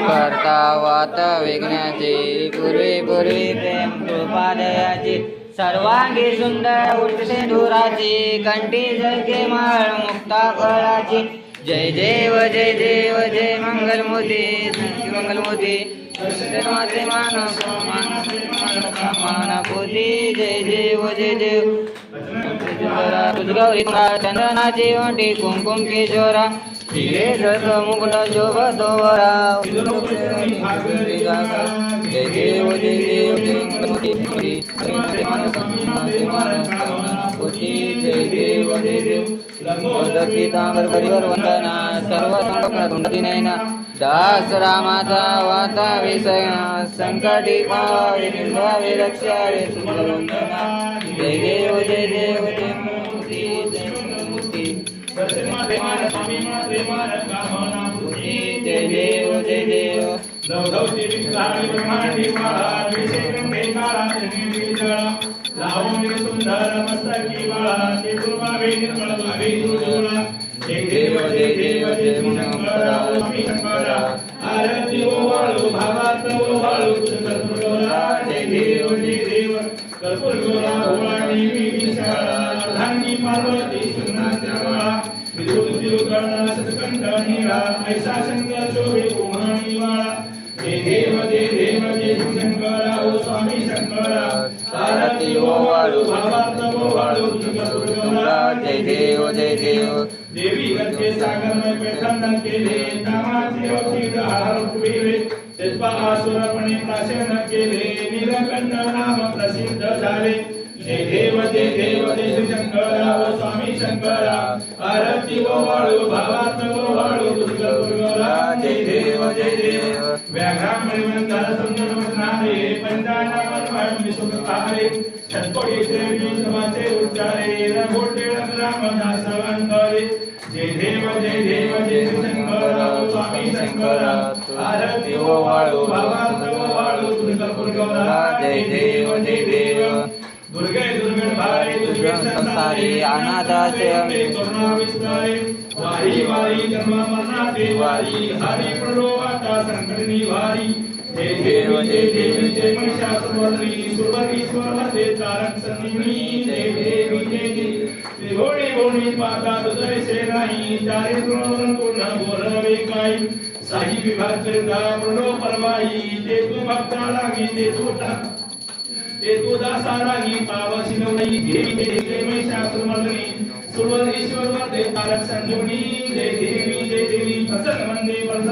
करता वात विघ्नाची पूर्वी पूर्वी प्रेम कृपादयाची सर्वांगी सुंदर उठते धुराची कंठी झळके माळ मुक्ता फळाची जय देव जय देव जय मंगलमूर्ती मंगलमूर्ती माते मानपूती जय देव जय देव गौरी चंदनाची ओंठी कुंकुम किशोरा हिरे झळक मुकुट शोभतो वरा जय देव जय देव जय जय देव जय देव पीतांबर परिवर वंदना सर्व संकटी नयना दास रामाचा वाता विषय संकटी पावे रक्षावे सुंदर वंदना जय देव जय देव जय मूर्ती जय मूर्ती जय देव जय देव सुंदर मस्तकी बाळा ते कृपावे निर्मळ भावे तुझोळा जय देव जय देव जय शंकरा आरती ओवाळू भावात ओवाळू तुझोळा जय देव जय देव कर्पूर गोळा ओवाळी विशाळा धानी पार्वती सुनाच्या बाळा विदुर तिरुकर्णा सतकंठ नीळा ऐसा शंकर शोभे उमाणी बाळा जय देव जय देव जय शंकरा ओ स्वामी शंकरा आरती ओवाळू भावात ओवाळू तुझोळा जय देव जय देव देवी गंगे सागर में पेटन केले नामाचे औषध आरोपविले तेजपा आसुरपणे प्राशन केले नीलकंठ नाम प्रसिद्ध झाले जय देव जय शंकरा ओ स्वामी शंकरा आरती ओवाळू भावात ओवाळू तुझोळा जय देव जय देव व्याघ्रामणि मंदार सुंदर वसनारे पंचाना मनवाणी सुखकारे छटपटी देवी समाचे उच्चारे रघोटे रामदास अंतरे जय देव जय शंकरा ओ स्वामी शंकरा आरती ओवाळू भावात ओवाळू तुझोळा जय देव जय देव दुर्गे दुर्गण भारे दुर्गे संसारी अनाथाश्रय करुणा विस्तारे वारी वारी जन्म मरणाचे वारी हरी प्रणोवाता संकटनी वारी जय देव जय महिषासुरमर्दिनी सुरवरीश्वरमध्ये तारक संजीवनी जय देवी जय देव भोणी भोणी पाता हृदय सेनाई चारी गुण पूर्ण बोलवे काय साई विभाग करिता प्रणो परवाई ते तू भक्ता लागी ते तू दासा लागी पावसी नवई देवी जय महिषासुरमर्दिनी सुरवरीश्वरमध्ये तारक संजीवनी जय देवी प्रसन्न वंदे